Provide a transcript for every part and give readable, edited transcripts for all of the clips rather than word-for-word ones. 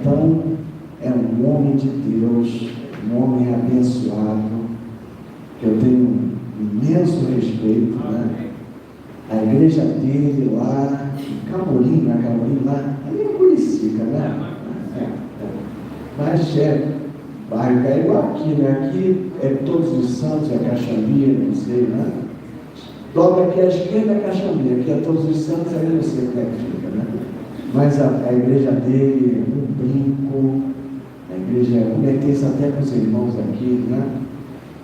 Então, é um homem de Deus, um homem abençoado, que eu tenho um imenso respeito, né? A igreja dele lá, em Camorim, na Camorim lá, ali é Curicica, né? Mas bairro é igual aqui, né? Aqui é Todos os Santos, é Caxambi, não sei, né? Dobra aqui à esquerda é Caxambi, aqui é Todos os Santos, aí não sei como é que fica, né? Mas a igreja dele, um brinco, a igreja pertence até com os irmãos aqui, né?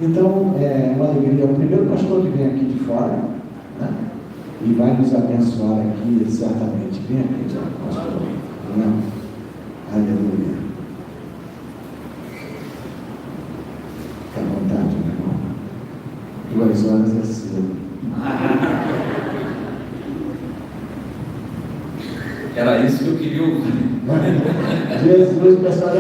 Então, é uma alegria. O primeiro pastor que vem aqui de fora, né? E vai nos abençoar aqui, certamente. Vem aqui, pastor. Não. Aleluia. Fica à vontade, meu irmão. 2 horas é cedo. Era isso que eu queria ouvir. Jesus, pessoal.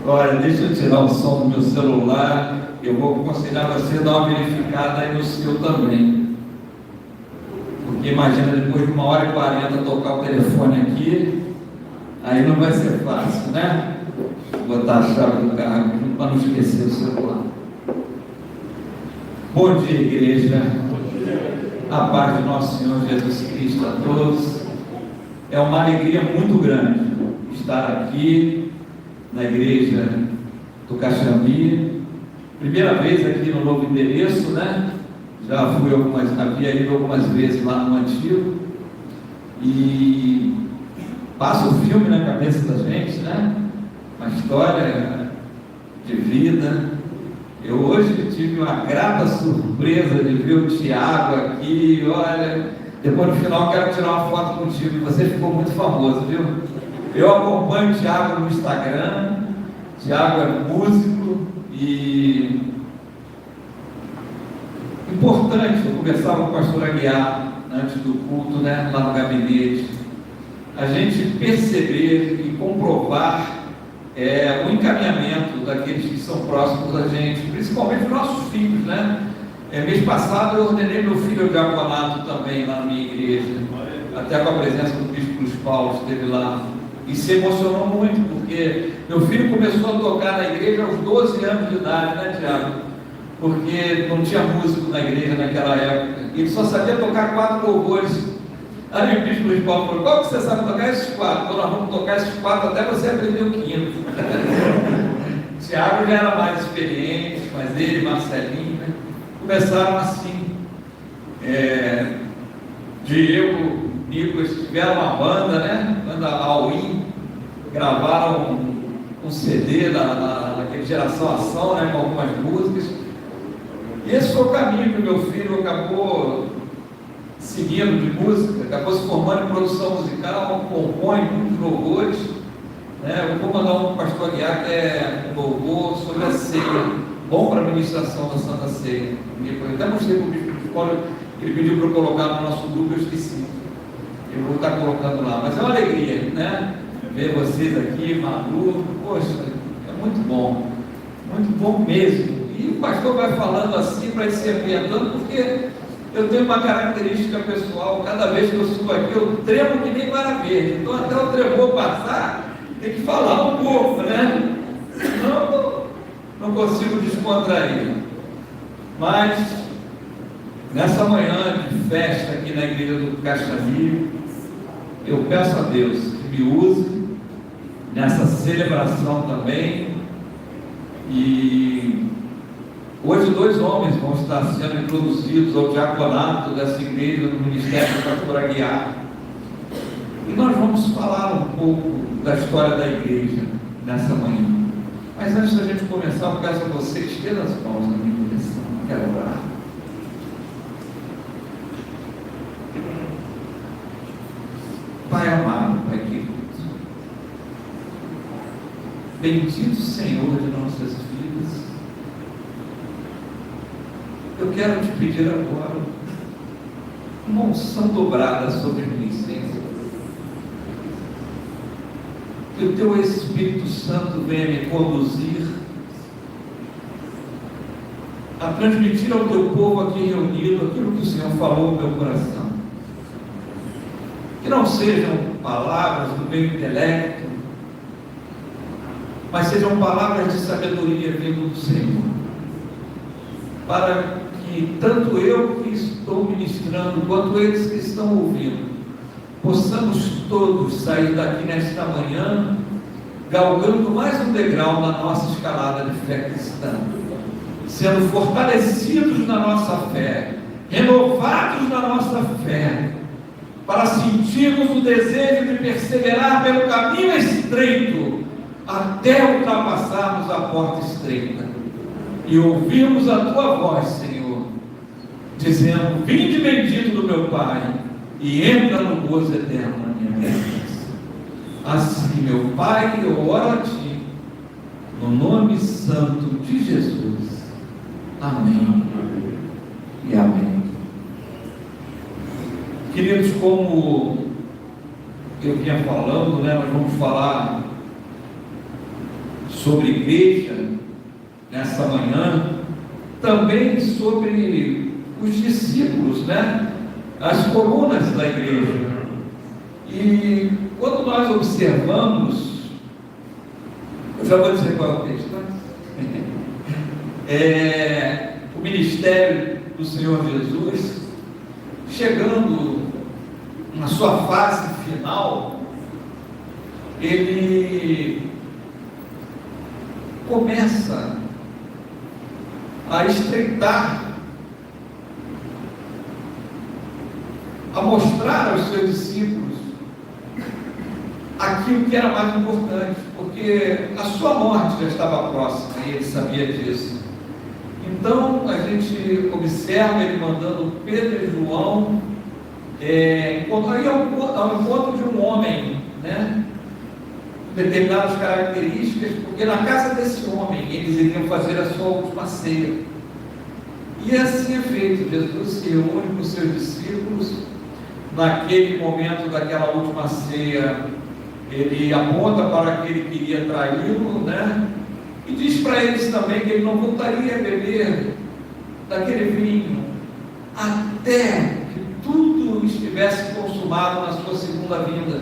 Olha, deixa eu tirar o som do meu celular. Eu vou aconselhar você a dar uma verificada aí no seu também. Porque imagina, depois de 1h40 tocar o telefone aqui, aí não vai ser fácil, né? Vou botar a chave do carro aqui para não esquecer o celular. Bom dia, igreja. A paz de nosso Senhor Jesus Cristo a todos. É uma alegria muito grande estar aqui na igreja do Caxambi. Primeira vez aqui no novo endereço, né? Já havia ido algumas vezes lá no antigo. E passa o filme na cabeça da gente, né? Uma história de vida. Eu hoje tive uma grata surpresa de ver o Tiago aqui. Olha, depois no final quero tirar uma foto contigo. Você ficou muito famoso, viu? Eu acompanho o Tiago no Instagram. Tiago é músico e importante. Eu conversava com o pastor Aguiar antes do culto, né? Lá no gabinete. A gente perceber e comprovar o encaminhamento daqueles que são próximos da gente, principalmente os nossos filhos, né? Mês passado eu ordenei meu filho ao diaconato também lá na minha igreja, até com a presença do bispo Luiz Paulo, esteve lá, e se emocionou muito, porque meu filho começou a tocar na igreja aos 12 anos de idade, né, Tiago? Porque não tinha músico na igreja naquela época, ele só sabia tocar 4 louvores. Aí o bispo Luiz Paulo falou: qual que você sabe tocar? Esses 4. Então nós vamos tocar esses 4 até você aprender o 5º. Tiago já era mais experiente, mas ele e Marcelinho, né, começaram assim. Diego, Nicolas tiveram uma banda, né? Banda All-In, gravaram um CD daquele Geração Ação, né? Com algumas músicas. E esse foi o caminho que o meu filho acabou seguindo de música, acabou se formando em produção musical, compõe muitos louvores, né? Eu vou mandar um pastor Aguiar que é um louvor sobre a ceia, bom para a ministração da Santa Ceia. Eu até mostrei para o bispo de Paulo, ele pediu para eu colocar no nosso grupo, eu esqueci. Eu vou estar colocando lá, mas é uma alegria, né? Ver vocês aqui, Manu, poxa, é muito bom mesmo. E o pastor vai falando assim para ir se ambientando, porque eu tenho uma característica pessoal, cada vez que eu subo aqui, eu tremo que nem vara verde. Então, até o tremor passar, tem que falar um pouco, né? Senão, não consigo descontrair. Mas, nessa manhã de festa aqui na igreja do Caxambi, eu peço a Deus que me use nessa celebração também. E hoje 2 homens vão estar sendo introduzidos ao diaconato dessa igreja no ministério do pastor Aguiar. E nós vamos falar um pouco da história da igreja nessa manhã. Mas antes da gente começar, eu peço a você que estenda as mãos na minha direção. Quero orar. Pai amado, Pai querido, bendito Senhor de nossas vidas, eu quero te pedir agora uma unção dobrada sobre a minha essência, que o teu Espírito Santo venha me conduzir a transmitir ao teu povo aqui reunido aquilo que o Senhor falou no meu coração. Que não sejam palavras do meu intelecto, mas sejam palavras de sabedoria vindo do Senhor, para que tanto eu que estou ministrando, quanto eles que estão ouvindo, possamos todos sair daqui nesta manhã, galgando mais um degrau na nossa escalada de fé cristã, sendo fortalecidos na nossa fé, renovados na nossa fé, para sentirmos o desejo de perseverar pelo caminho estreito, até ultrapassarmos a porta estreita, e ouvirmos a tua voz, Senhor, dizendo: vinde bendito do meu Pai, e entra no gozo eterno na minha presença. Assim, meu Pai, eu oro a Ti, no nome santo de Jesus. Amém. E amém. Queridos, como eu vinha falando, nós vamos falar sobre igreja nessa manhã, também sobre os discípulos, as colunas da igreja. E quando nós observamos, eu já vou dizer qual é o texto, o ministério do Senhor Jesus, chegando na sua fase final, ele começa a estreitar, a mostrar aos seus discípulos aquilo que era mais importante, porque a sua morte já estava próxima e ele sabia disso. Então a gente observa ele mandando Pedro e João ao encontro de um homem, determinadas características, porque na casa desse homem eles iriam fazer a sua última ceia. E assim é feito. Jesus se reúne com os seus discípulos naquele momento daquela última ceia. Ele aponta para que ele queria traí-lo, e diz para eles também que ele não voltaria a beber daquele vinho até que tudo estivesse consumado na sua segunda vinda.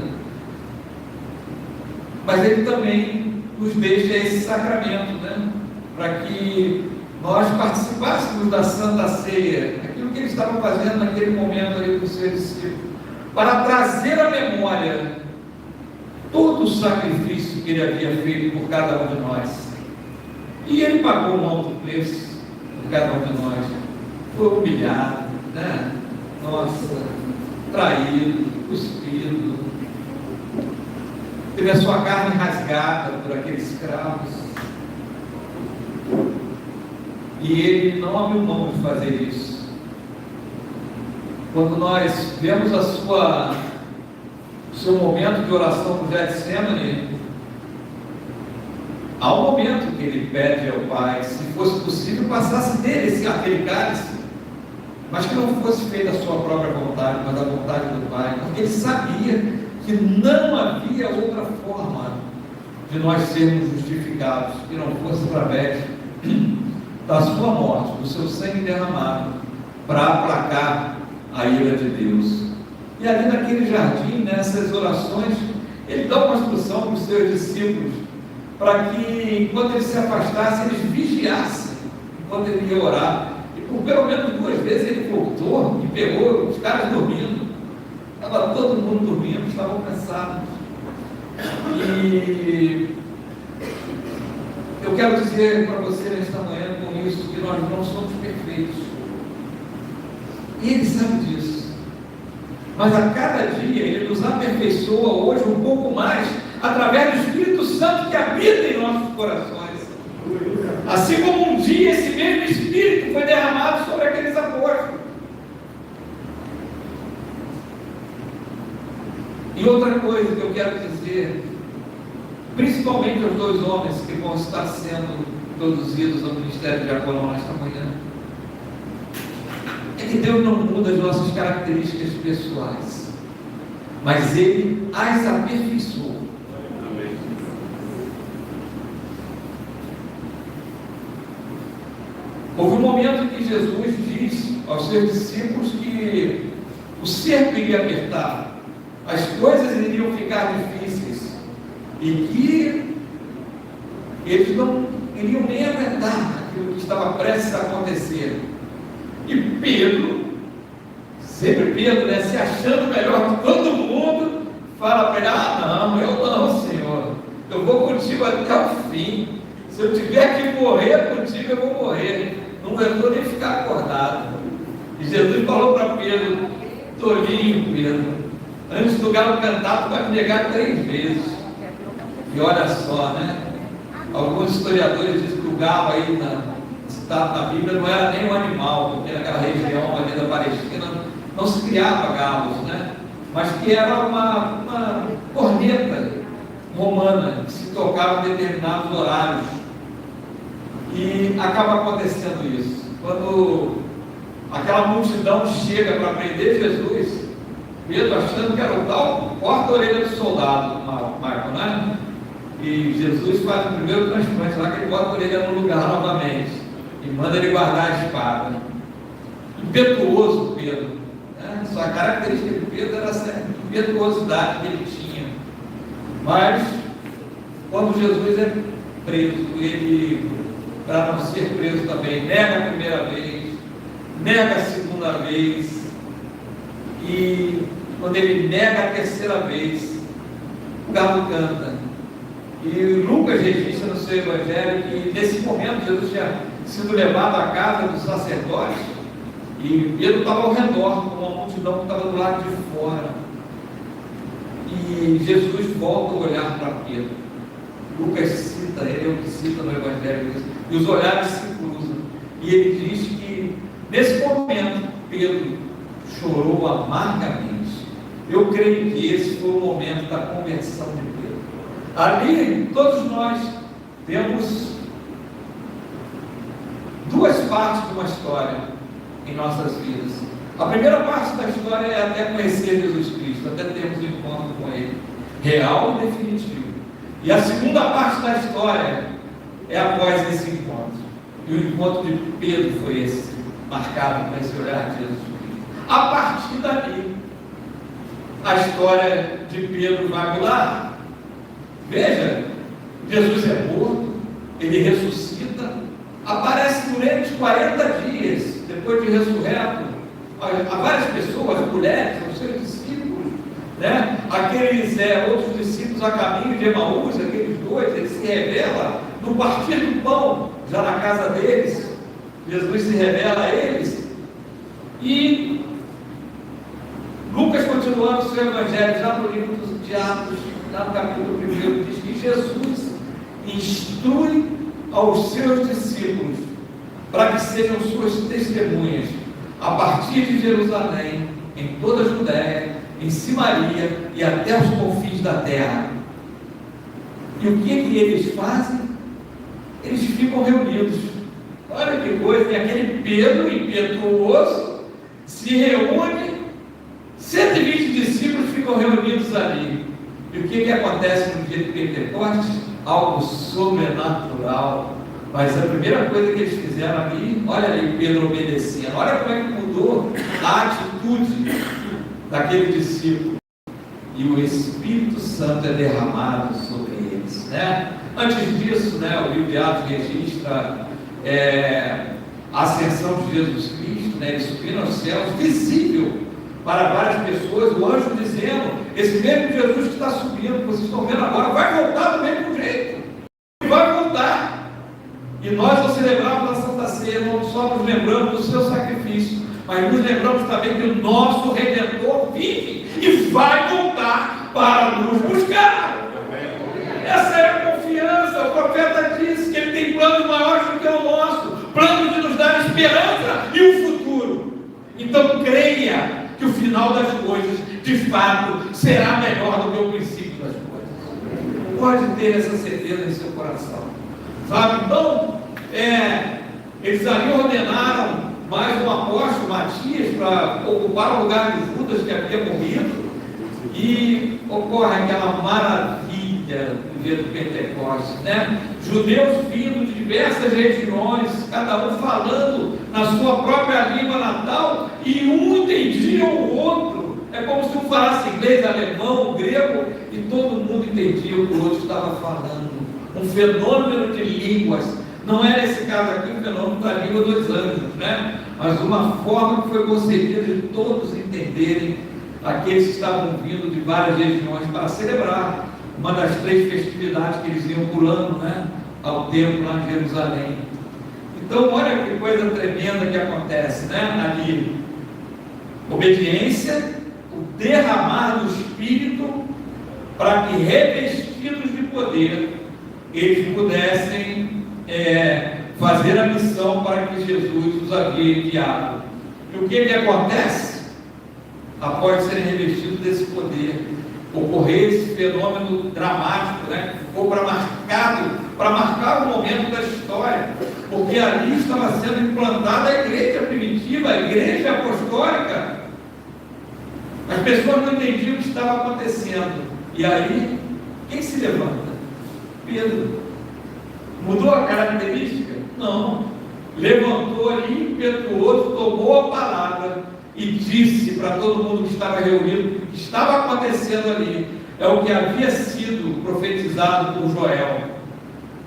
Mas ele também nos deixa esse sacramento, para que nós participássemos da Santa Ceia, aquilo que ele estava fazendo naquele momento ali com os seus discípulos, para trazer à memória todo o sacrifício que ele havia feito por cada um de nós. E ele pagou um alto preço por cada um de nós. Foi humilhado, traído, cuspido, teve a sua carne rasgada por aqueles escravos. E ele não abriu mão de fazer isso. Quando nós vemos o seu momento de oração no Getsemane, há um momento que ele pede ao Pai, se fosse possível, passasse dele aquele cálice, mas que não fosse feita a sua própria vontade, mas a vontade do Pai, porque ele sabia que não havia outra forma de nós sermos justificados, que não fosse através da sua morte, do seu sangue derramado, para aplacar a ira de Deus. E ali naquele jardim, nessas orações, ele dá uma instrução para os seus discípulos, para que enquanto ele se afastasse, eles vigiassem enquanto ele ia orar. E por pelo menos 2 vezes ele voltou e pegou os caras dormindo. Estava todo mundo dormindo, estavam cansados. E eu quero dizer para você nesta manhã com isso, que nós não somos perfeitos. E ele sabe disso. Mas a cada dia ele nos aperfeiçoa hoje um pouco mais, através do Espírito Santo que habita em nossos corações. Assim como um dia esse mesmo Espírito foi derramado sobre aqueles apóstolos. E outra coisa que eu quero dizer, principalmente aos 2 homens que vão estar sendo introduzidos ao ministério diaconal nesta manhã, é que Deus não muda as nossas características pessoais, mas Ele as aperfeiçoa. Houve um momento em que Jesus diz aos seus discípulos que o cerco iria apertar, as coisas iriam e que eles não iriam nem aguentar aquilo que estava prestes a acontecer. E Pedro, sempre Pedro, né, se achando melhor que todo mundo, fala para ele: não, eu não, Senhor, eu vou contigo até o fim. Se eu tiver que morrer contigo, eu vou morrer. Não aguentou nem ficar acordado. E Jesus falou para Pedro: tolinho, Pedro, antes do galo cantar, tu vai me negar 3 vezes. E olha só, né? Alguns historiadores dizem que o galo aí citado na Bíblia não era nem um animal, porque naquela região ali da Palestina não se criava galos, né? Mas que era uma corneta romana que se tocava em determinados horários. E acaba acontecendo isso. Quando aquela multidão chega para prender Jesus, Pedro, achando que era o tal, corta a orelha do soldado, Marco, né? E Jesus faz o primeiro transplante lá, que ele bota a orelha no lugar novamente e manda ele guardar a espada. Impetuoso Pedro, né? Só a característica de Pedro era essa impetuosidade que ele tinha. Mas quando Jesus é preso, ele, para não ser preso também, nega a primeira vez, nega a segunda vez, e quando ele nega a terceira vez, o galo canta. E Lucas registra no seu evangelho que nesse momento Jesus tinha sido levado à casa dos sacerdotes e Pedro estava ao redor, com uma multidão que estava do lado de fora. E Jesus volta a olhar para Pedro. Lucas cita, ele é o que cita no evangelho, e os olhares se cruzam. E ele diz que nesse momento Pedro chorou amargamente. Eu creio que esse foi o momento da conversão de Pedro. Ali, todos nós temos 2 partes de uma história em nossas vidas. A primeira parte da história é até conhecer Jesus Cristo, até termos um encontro com Ele, real e definitivo. E a segunda parte da história é após esse encontro. E o encontro de Pedro foi esse, marcado por esse olhar de Jesus Cristo. A partir dali, a história de Pedro vai mudar. Veja, Jesus é morto, ele ressuscita, aparece durante 40 dias, depois de ressurreto, a várias pessoas, mulheres, os seus discípulos, né? Aqueles outros discípulos a caminho de Emaús, aqueles 2, ele se revela no partir do pão, já na casa deles. Jesus se revela a eles. E Lucas, continuando o seu evangelho, já no livro de Atos, lá no capítulo 1, diz que Jesus instrui aos seus discípulos para que sejam suas testemunhas a partir de Jerusalém, em toda a Judéia, em Samaria e até os confins da terra. E o que eles fazem? Eles ficam reunidos. Olha que coisa, e aquele Pedro impetuoso se reúne, 120 discípulos ficam reunidos ali. E o que acontece no dia de Pentecostes? Algo sobrenatural. Mas a primeira coisa que eles fizeram ali, olha ali Pedro obedecendo, olha como é que mudou a atitude daquele discípulo. E o Espírito Santo é derramado sobre eles, né? Antes disso, né, o livro de Atos registra a ascensão de Jesus Cristo, né, ele subindo aos céus, visível para várias pessoas, o anjo dizendo: esse mesmo Jesus que está subindo, que vocês estão vendo agora, vai voltar do mesmo jeito, vai voltar. E nós não celebramos a Santa Ceia, não só nos lembramos do seu sacrifício, mas nos lembramos também que o nosso Redentor vive e vai voltar para nos buscar. Essa é a confiança. O profeta disse que ele tem planos maiores do que o nosso, planos de nos dar esperança e um futuro. Então creia que o final das coisas, de fato, será melhor do que o princípio das coisas. Pode ter essa certeza em seu coração. Sabe? Então, eles ali ordenaram mais um apóstolo, Matias, para ocupar o lugar de Judas, que havia morrido. E ocorre aquela maravilha do dia do Pentecostes, né? Judeus vindo de diversas regiões, cada um falando na sua própria língua natal, e um entendia o outro. É como se um falasse inglês, alemão, grego, e todo mundo entendia o que o outro estava falando. Um fenômeno de línguas. Não é nesse caso aqui o fenômeno da língua dos anjos, né? Mas uma forma que foi concebida de todos entenderem, aqueles que estavam vindo de várias regiões para celebrar uma das 3 festividades que eles iam pulando, né, ao templo lá em Jerusalém. Então, olha que coisa tremenda que acontece, né, ali. Obediência, o derramar do Espírito, para que, revestidos de poder, eles pudessem fazer a missão para que Jesus os havia enviado. E o que acontece? Após serem revestidos desse poder, ocorrer esse fenômeno dramático, né? Ficou para marcar o momento da história, porque ali estava sendo implantada a igreja primitiva, a igreja apostólica. As pessoas não entendiam o que estava acontecendo. E aí, quem se levanta? Pedro. Mudou a característica? Não. Levantou ali, impetuoso, tomou a palavra e disse para todo mundo que estava reunido o que estava acontecendo ali. É o que havia sido profetizado por Joel.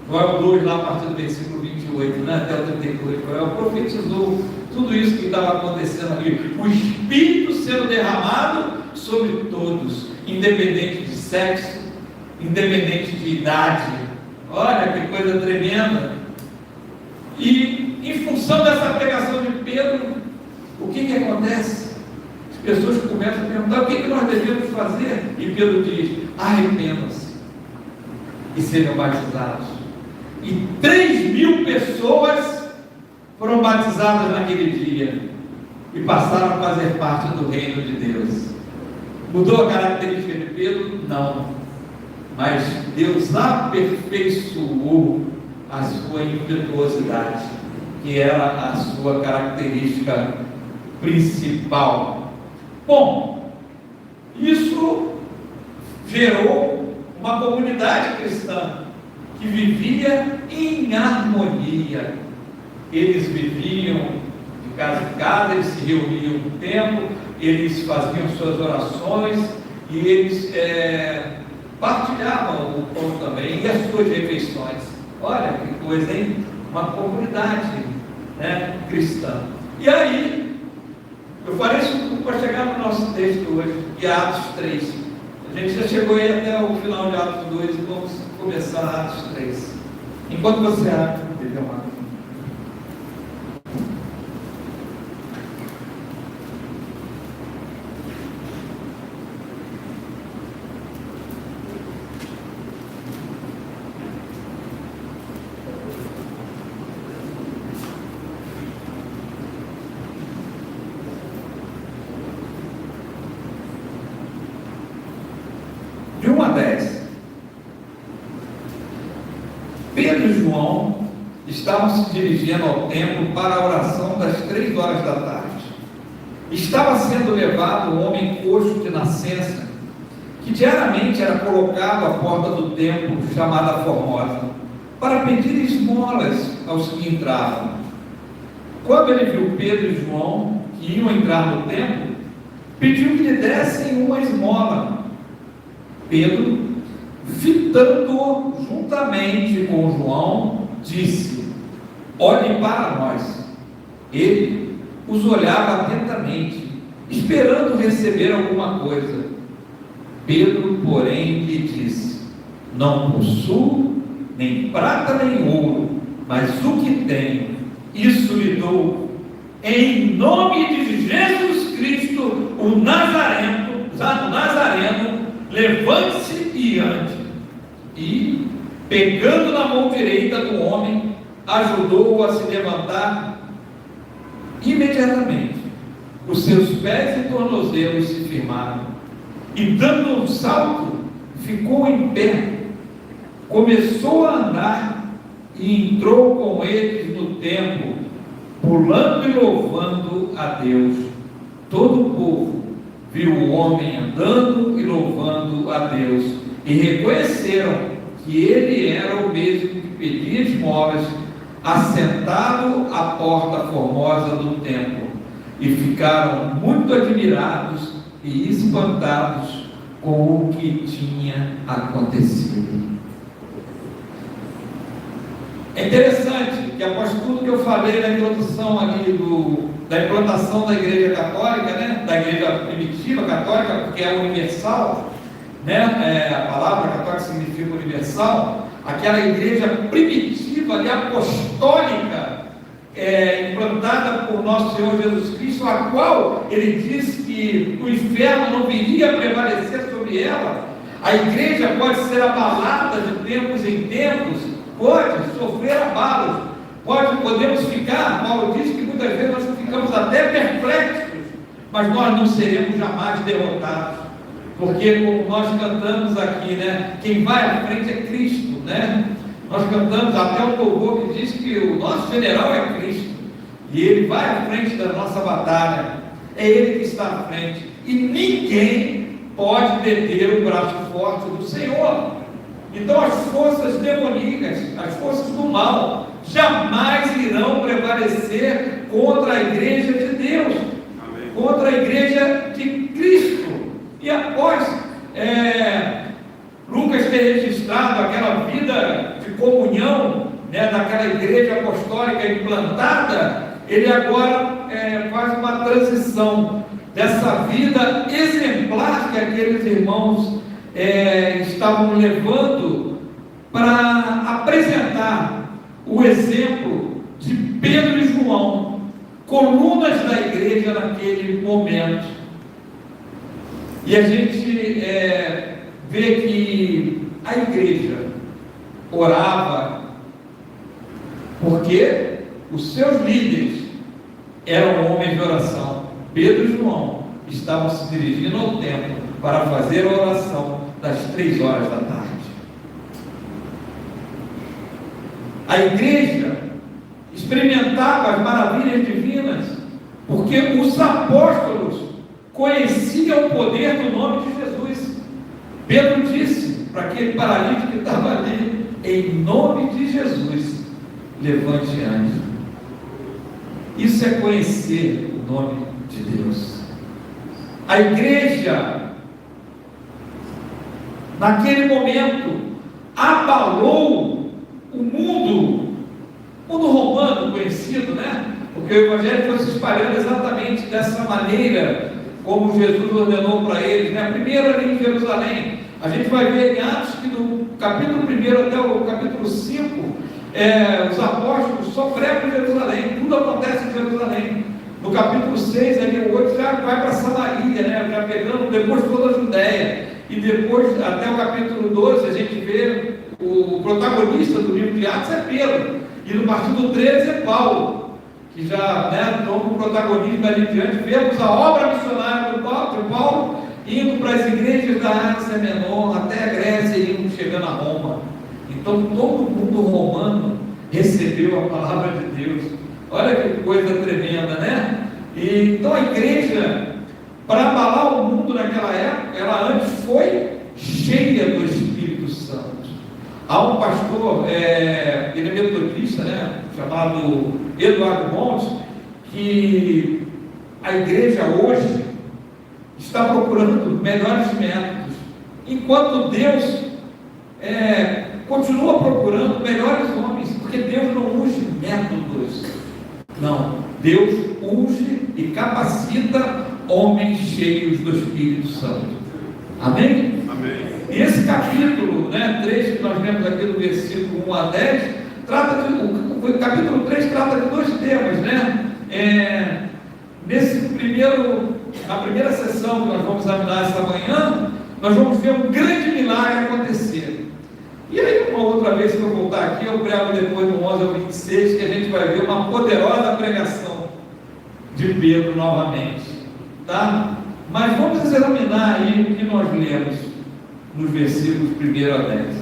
Joel 2, lá a partir do versículo 28, né, até o 32. Joel profetizou tudo isso que estava acontecendo ali. O Espírito sendo derramado sobre todos, independente de sexo, independente de idade. Olha que coisa tremenda. E em função dessa pregação de Pedro, o que acontece? As pessoas começam a perguntar: o que nós devemos fazer? E Pedro diz: arrependam-se e sejam batizados. E 3.000 pessoas foram batizadas naquele dia e passaram a fazer parte do reino de Deus. Mudou a característica de Pedro? Não. Mas Deus aperfeiçoou a sua impetuosidade, que era a sua característica principal. Bom, isso gerou uma comunidade cristã que vivia em harmonia. Eles viviam de casa em casa, eles se reuniam no templo, eles faziam suas orações e eles partilhavam o pão também e as suas refeições. Olha que coisa, hein? Uma comunidade, né, cristã. E aí, eu farei isso para chegar no nosso texto hoje, de Atos 3. A gente já chegou aí até o final de Atos 2 e vamos começar Atos 3. Enquanto você abre, de 1 a 10. Pedro e João estavam se dirigindo ao templo para a oração das 3 horas da tarde. Estava sendo levado um homem coxo de nascença, que diariamente era colocado à porta do templo, chamada Formosa, para pedir esmolas aos que entravam. Quando ele viu Pedro e João, que iam entrar no templo, pediu que lhe dessem uma esmola. Pedro, fitando-o juntamente com João, disse: olhem para nós. Ele os olhava atentamente, esperando receber alguma coisa. Pedro, porém, lhe disse: não possuo nem prata nem ouro, mas o que tenho, isso lhe dou. Em nome de Jesus Cristo, o Nazareno, levante-se e ande. E, pegando na mão direita do homem, ajudou-o a se levantar. Imediatamente, os seus pés e tornozelos se firmaram, e dando um salto, ficou em pé. Começou a andar e entrou com eles no templo, pulando e louvando a Deus. Todo o povo viu o homem andando e louvando a Deus, e reconheceram que ele era o mesmo que pedia esmolas, assentado à porta formosa do templo, e ficaram muito admirados e espantados com o que tinha acontecido. É interessante que, após tudo que eu falei na introdução ali da implantação da Igreja Católica, né, da Igreja Primitiva Católica, que é universal, né, a palavra católica significa universal, aquela igreja primitiva ali, apostólica, implantada por nosso Senhor Jesus Cristo, a qual ele disse que o inferno não viria a prevalecer sobre ela. A igreja pode ser abalada de tempos em tempos, pode sofrer abalos, podemos ficar, Paulo diz que muitas vezes nós ficamos até perplexos, mas nós não seremos jamais derrotados, porque como nós cantamos aqui, né, quem vai à frente é Cristo, né? Nós cantamos até um louvor que diz que o nosso general é Cristo, e ele vai à frente da nossa batalha, é ele que está à frente, e ninguém pode deter o braço forte do Senhor. Então as forças demoníacas, as forças do mal, jamais irão prevalecer contra a igreja de Deus. Amém. Contra a igreja de Cristo. E após Lucas ter registrado aquela vida de comunhão, né, daquela igreja apostólica implantada, ele agora faz uma transição dessa vida exemplar que aqueles irmãos estavam levando, para apresentar o exemplo de Pedro e João, colunas da igreja naquele momento. E a gente vê que a igreja orava porque os seus líderes eram homens de oração. Pedro e João estavam se dirigindo ao templo para fazer a oração das 3 horas da tarde. A igreja experimentava as maravilhas divinas, porque os apóstolos conheciam o poder do nome de Jesus. Pedro disse para aquele paralítico que estava ali: em nome de Jesus, levante e ande. Isso é conhecer o nome de Deus. A igreja, naquele momento, abalou o mundo romano conhecido, né? Porque o Evangelho foi se espalhando exatamente dessa maneira, como Jesus ordenou para eles, né? Primeiro ali em Jerusalém, a gente vai ver em Atos que do capítulo 1 até o capítulo 5, os apóstolos só pregam em Jerusalém, tudo acontece em Jerusalém. No capítulo 6, ali o 8, já vai para Samaria, né? Já pegando depois toda a Judéia. E depois, até o capítulo 12, a gente vê o protagonista do livro de Atos é Pedro. E no capítulo 13 é Paulo, que já, né, toma o protagonismo ali diante. Vemos a obra missionária de Paulo indo para as igrejas da Ásia Menor, até a Grécia, e indo chegando a Roma. Então todo mundo romano recebeu a palavra de Deus. Olha que coisa tremenda, né? E, então a igreja, para abalar o mundo naquela época, ela antes foi cheia do Espírito Santo. Há um pastor, ele é metodista, né, chamado Eduardo Montes, que a igreja hoje está procurando melhores métodos, enquanto Deus continua procurando melhores homens, porque Deus não unge métodos, não, Deus unge e capacita homens cheios do Espírito Santo. Amém? Amém. E esse capítulo, 3, que nós vemos aqui do versículo 1 a 10, o capítulo 3 trata de 2 temas, né? Na primeira sessão que nós vamos examinar esta manhã, nós vamos ver um grande milagre acontecer. E aí, uma outra vez que eu voltar aqui, eu prego depois do 11 ao 26, que a gente vai ver uma poderosa pregação de Pedro novamente, tá? Mas vamos examinar aí o que nós lemos nos versículos 1 a 10.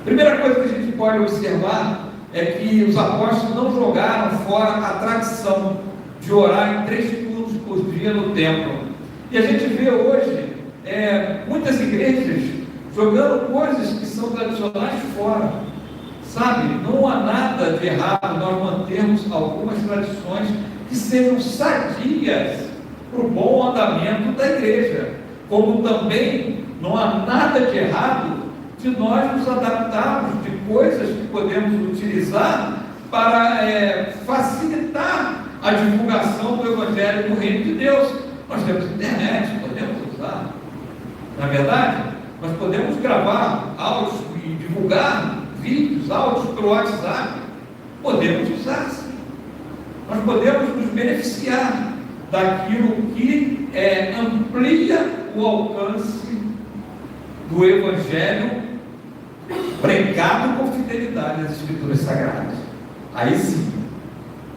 Primeira coisa que a gente pode observar é que os apóstolos não jogaram fora a tradição de orar em 3 turnos por dia no templo. E a gente vê hoje muitas igrejas jogando coisas que são tradicionais fora. Sabe, não há nada de errado nós mantermos algumas tradições que sejam sadias para o bom andamento da igreja. Como também não há nada de errado de nós nos adaptarmos de coisas que podemos utilizar para facilitar a divulgação do Evangelho do Reino de Deus. Nós temos internet, podemos usar. Na verdade, nós podemos gravar áudios e divulgar vídeos, áudios pelo WhatsApp. Podemos usar, sim. Nós podemos nos beneficiar daquilo que amplia o alcance do Evangelho pregado com fidelidade às Escrituras Sagradas. Aí sim.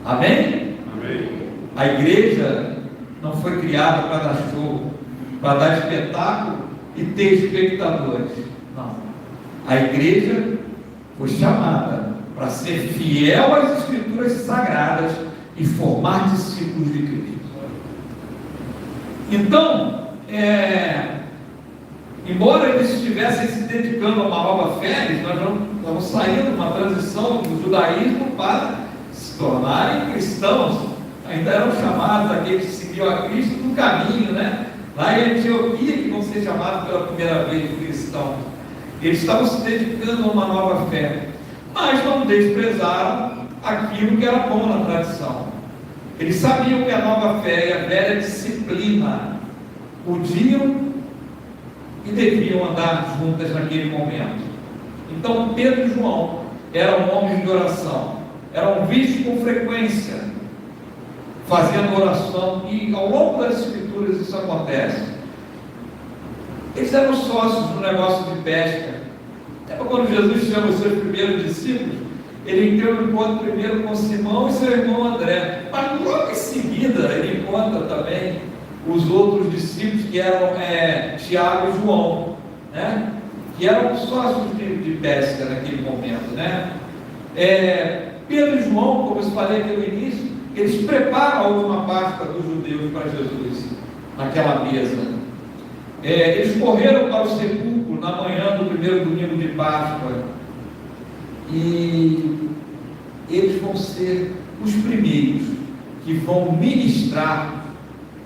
Amém? Amém. A igreja não foi criada para dar show, para dar espetáculo e ter espectadores. Não. A igreja foi chamada para ser fiel às Escrituras Sagradas e formar discípulos de Cristo. Então, embora eles estivessem se dedicando a uma nova fé, nós estamos saindo de uma transição do judaísmo para se tornarem cristãos. Ainda eram chamados aqueles que seguiam a Cristo no caminho, né? Lá em Antioquia, que vão ser chamados pela primeira vez de cristãos. Eles estavam se dedicando a uma nova fé, mas não desprezaram aquilo que era bom na tradição. Eles sabiam que a nova fé e a velha disciplina podiam e deviam andar juntas naquele momento. Então Pedro e João eram homens de oração, eram vistos com frequência fazendo oração, e ao longo das Escrituras isso acontece. Eles eram sócios no negócio de pesca. Até quando Jesus chama os seus primeiros discípulos, ele tem um encontro primeiro com Simão e seu irmão André, mas logo em seguida ele encontra também os outros discípulos, que eram Tiago e João, né? Que eram sócios de pesca naquele momento, né? Pedro e João, como eu falei aqui no início, eles preparam a última Páscoa dos judeus para Jesus, naquela mesa. Eles correram para o sepulcro na manhã do primeiro domingo de Páscoa, e eles vão ser os primeiros que vão ministrar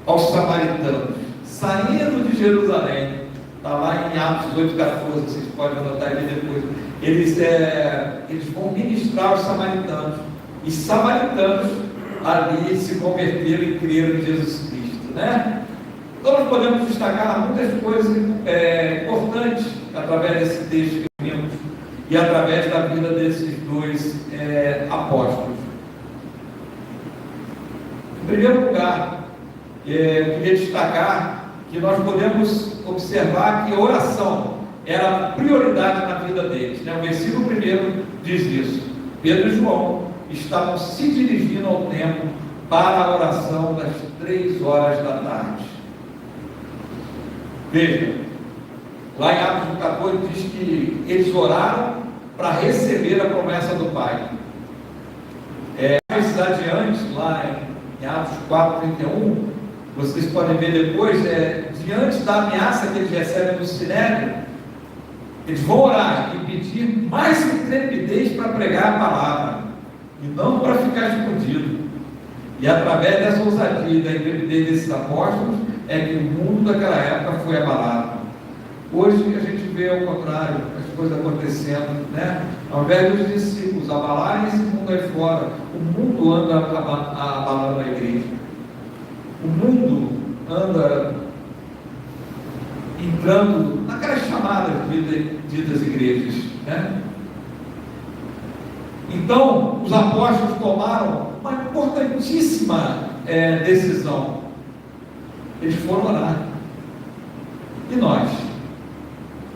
aos samaritanos, saindo de Jerusalém. Está lá em Atos 8,14, vocês podem anotar aí depois. Eles vão ministrar aos samaritanos, e samaritanos ali se converteram e creram em Jesus Cristo, né? Então nós podemos destacar muitas coisas importantes através desse texto que vimos e através da vida desses dois apóstolos. Em primeiro lugar, eu queria destacar que nós podemos observar que a oração era prioridade na vida deles, né? O versículo 1 diz isso. Pedro e João estavam se dirigindo ao templo para a oração das 3 horas da tarde. Veja, lá em Atos 14 diz que eles oraram para receber a promessa do Pai. Mais adiante, lá em Atos 4,31, vocês podem ver depois, diante da ameaça que eles recebem do Sinédrio, eles vão orar e pedir mais intrepidez para pregar a palavra, e não para ficar escondido. E através dessa ousadia e da intrepidez desses apóstolos, é que o mundo daquela época foi abalado. Hoje a gente vê ao contrário, as coisas acontecendo, né? Ao invés dos discípulos abalarem esse mundo aí fora, o mundo anda abalando a igreja. O mundo anda entrando naquelas chamadas ditas igrejas, né? Então, os apóstolos tomaram uma importantíssima decisão. Eles foram orar. E nós?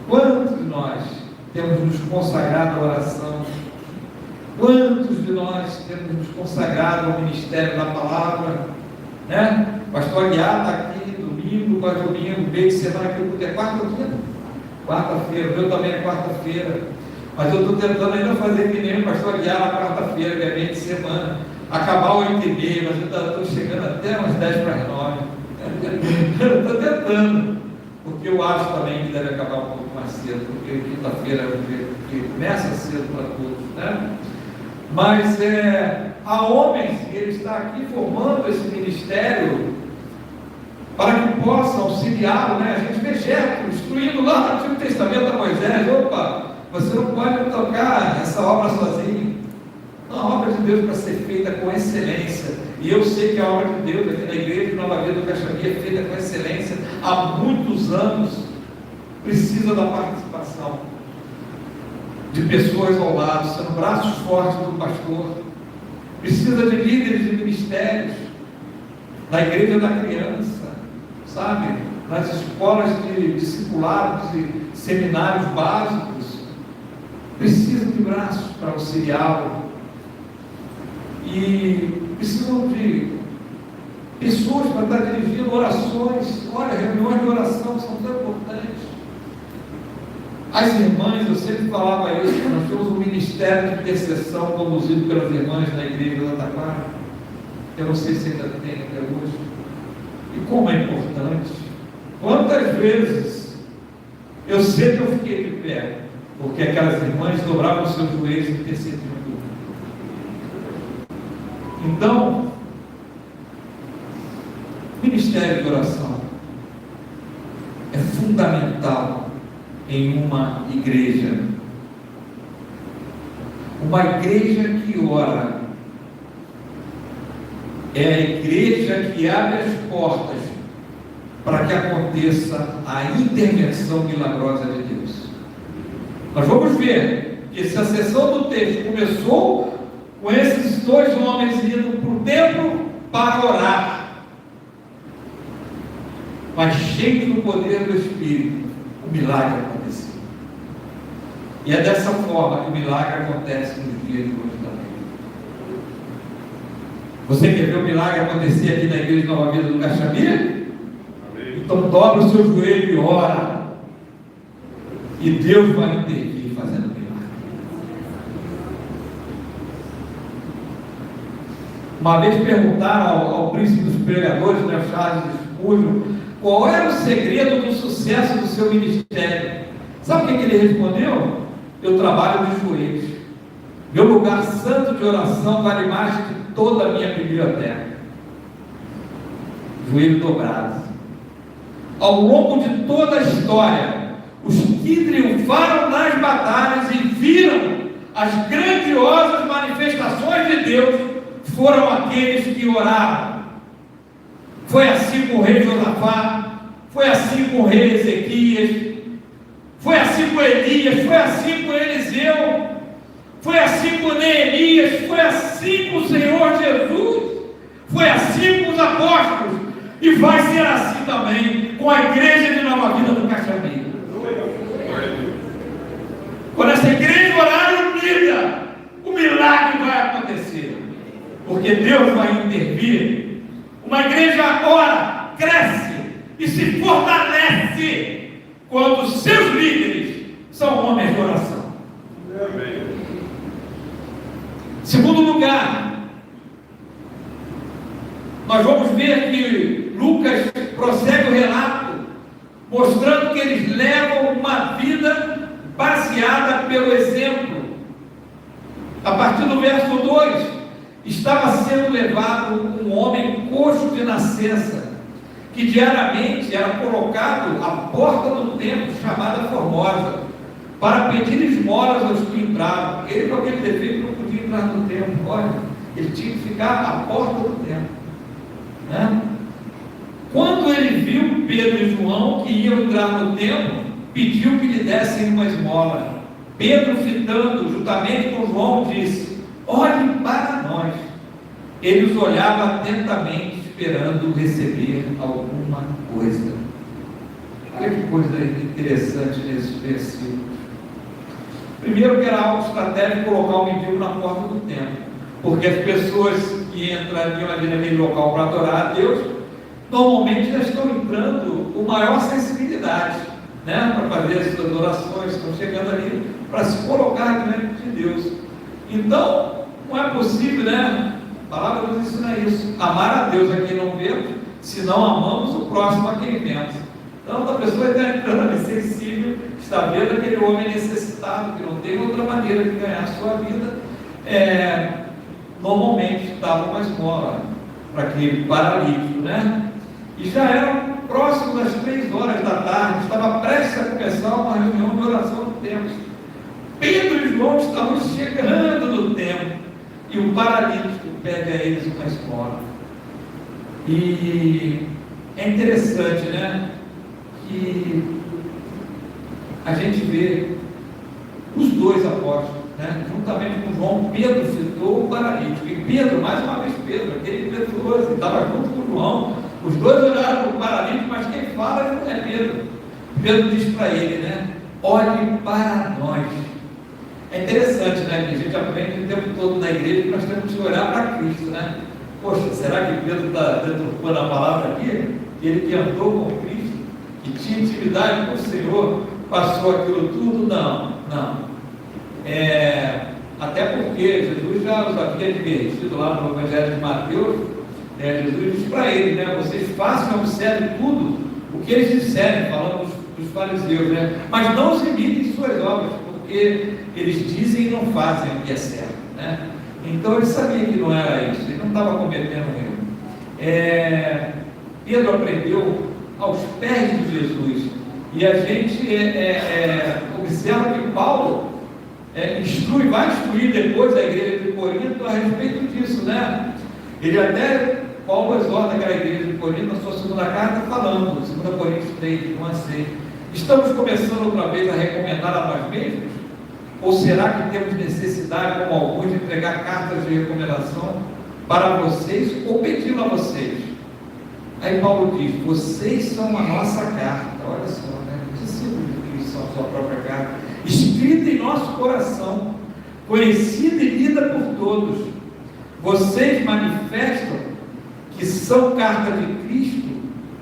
Quantos de nós temos nos consagrado à oração? Quantos de nós temos nos consagrado ao ministério da palavra? Né? Pastor Aguiar está aqui domingo, quase domingo, meio de semana que é quarta ou quinta? Quarta-feira, o meu também é quarta-feira. Mas eu estou tentando ainda fazer que nem o pastor Aguiar na quarta-feira, que é meio de semana. Acabar 8h30, mas eu estou chegando até umas 10 para as 9. Eu estou tentando, porque eu acho também que deve acabar um pouco mais cedo, porque quinta-feira é um dia que começa cedo para todos, né? Mas há homens, e ele está aqui formando esse ministério para que possa auxiliá-lo, né? A gente vê Jetro instruindo lá no Antigo Testamento a Moisés: opa, você não pode tocar essa obra sozinho. Não, a obra de Deus para ser feita com excelência. E eu sei que a obra de Deus aqui na igreja de Nova Vida do Caxambi é feita com excelência há muitos anos. Precisa da participação de pessoas ao lado, sendo braços fortes do pastor. Precisa de líderes de ministérios na igreja da criança, sabe? Nas escolas de discipulados e seminários básicos. Precisa de braços para auxiliá-lo. E precisam de pessoas para estar dirigindo orações. Olha, reuniões de oração são tão importantes. As irmãs, eu sempre falava isso, nós temos um ministério de intercessão conduzido pelas irmãs da igreja da Taquara. Eu não sei se ainda tem até hoje. E como é importante. Quantas vezes eu sei que eu fiquei de pé, porque aquelas irmãs dobravam os seus joelhos e intercediam. Então, ministério de oração é fundamental em uma igreja. Uma igreja que ora é a igreja que abre as portas para que aconteça a intervenção milagrosa de Deus. Nós vamos ver que se a sessão do texto começou com esses dois homens indo para o templo para orar, mas cheios do poder do Espírito, o milagre aconteceu. E é dessa forma que o milagre acontece nos dias de hoje também. Você quer ver o milagre acontecer aqui na igreja de Nova Vida do Caxambi? Então dobra o seu joelho e ora, e Deus vai intervir fazendo milagre. Uma vez perguntaram ao príncipe dos pregadores, né, Charles Spurgeon, qual era o segredo do sucesso do seu ministério. Sabe o que ele respondeu? Eu trabalho de joelhos. Meu lugar santo de oração vale mais que toda a minha biblioteca. Joelho dobrado. Ao longo de toda a história, os que triunfaram nas batalhas e viram as grandiosas manifestações de Deus foram aqueles que oraram. Foi assim com o rei Josafá, foi assim com o rei Ezequias, foi assim com Elias, foi assim com Eliseu, foi assim com Neemias, foi assim com o Senhor Jesus, foi assim com os apóstolos, e vai ser assim também com a igreja de Nova Vida do Caxambi. Quando essa igreja orar unida, o milagre vai acontecer, porque Deus vai intervir. Uma igreja ora, cresce e se fortalece quando os seus líderes são homens de oração. Amém. Segundo lugar, nós vamos ver que Lucas prossegue o relato, mostrando que eles levam uma vida baseada pelo exemplo. A partir do verso 2, estava sendo levado um homem coxo de nascença, que diariamente era colocado à porta do templo, chamada Formosa, para pedir esmolas aos que entravam. Ele, com aquele defeito, não podia entrar no templo. Olha, ele tinha que ficar à porta do templo, né? Quando ele viu Pedro e João que iam entrar no templo, pediu que lhe dessem uma esmola. Pedro, fitando juntamente com João, disse: olhem para nós. Ele os olhava atentamente, esperando receber alguma coisa. Olha que coisa interessante nesses versículos. Primeiro, que era algo estratégico colocar o mendigo na porta do templo, porque as pessoas que entrariam ali naquele local para adorar a Deus, normalmente já estão entrando com maior sensibilidade, né, para fazer as suas orações, estão chegando ali para se colocar diante de Deus. Então, não é possível, né? A palavra nos ensina isso: amar a Deus a quem não vemos, se não amamos o próximo a quem vemos. Então, a pessoa está entrando ali sensível, está vendo aquele homem necessitado, que não tem outra maneira de ganhar a sua vida, normalmente dava uma esmola para aquele paralítico, né? E já era próximo das 3 horas da tarde, estava prestes a começar uma reunião de oração no templo. Pedro e João estavam chegando no templo e o paralítico pega eles uma esmola. E é interessante, né, que a gente vê os dois apóstolos, né, juntamente com João. Pedro citou o paralítico, e Pedro, mais uma vez Pedro, aquele impetuoso, estava junto com João. Os dois olharam para o paralítico, mas quem fala não é Pedro. Pedro diz para ele, né, olhe para nós. É interessante, né, que a gente aprende o tempo todo na igreja que nós temos que olhar para Cristo, né? Poxa, será que Pedro está deturpando a palavra aqui? Ele que andou com Cristo, que tinha intimidade com o Senhor, passou aquilo tudo? Não. Até porque Jesus já os havia advertido lá no Evangelho de Mateus. Jesus diz para ele, né, vocês façam e observem tudo o que eles disserem, falando dos fariseus, né? Mas não os imitem em suas obras, porque eles dizem e não fazem o que é certo, né? Então ele sabia que não era isso, ele não estava cometendo um erro. Pedro aprendeu aos pés de Jesus, e a gente observa que Paulo vai instruir depois a igreja de Corinto a respeito disso, né? Paulo exorta aquela igreja de Corinto na sua segunda carta, falando, 2 Coríntios 3, 1 a 6. Estamos começando outra vez a recomendar a nós mesmos? Ou será que temos necessidade, como alguns, de entregar cartas de recomendação para vocês ou pedi-lo a vocês? Aí Paulo diz, vocês são a nossa carta, olha só, né? Discípulos de Cristo são a sua própria carta, escrita em nosso coração, conhecida e lida por todos. Vocês manifestam que são carta de Cristo,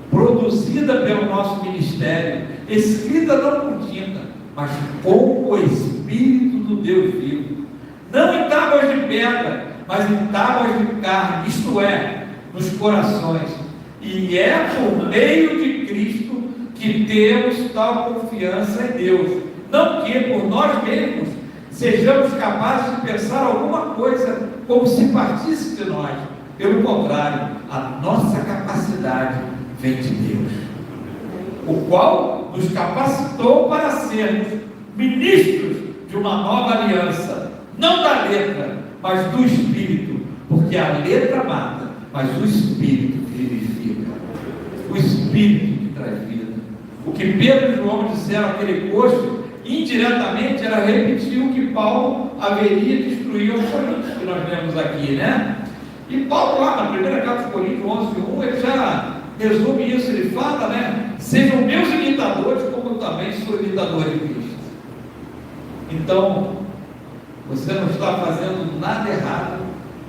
produzida pelo nosso ministério, escrita não com tinta, mas com o Espírito do Deus vivo, não em tábuas de pedra, mas em tábuas de carne, isto é, nos corações. E é por meio de Cristo que temos tal confiança em Deus, não que por nós mesmos sejamos capazes de pensar alguma coisa como se partisse de nós. Pelo contrário, a nossa capacidade vem de Deus, o qual nos capacitou para sermos ministros de uma nova aliança, não da letra, mas do Espírito, porque a letra mata, mas o Espírito vivifica, o Espírito que traz vida. O que Pedro e João disseram àquele coxo, indiretamente era repetir o que Paulo haveria de instruir aos Coríntios, que nós vemos aqui, né? E Paulo lá na primeira carta de Coríntios 11:1, ele já resume isso, ele fala, né? Sejam meus imitadores, como eu também sou imitador de Cristo. Então, você não está fazendo nada errado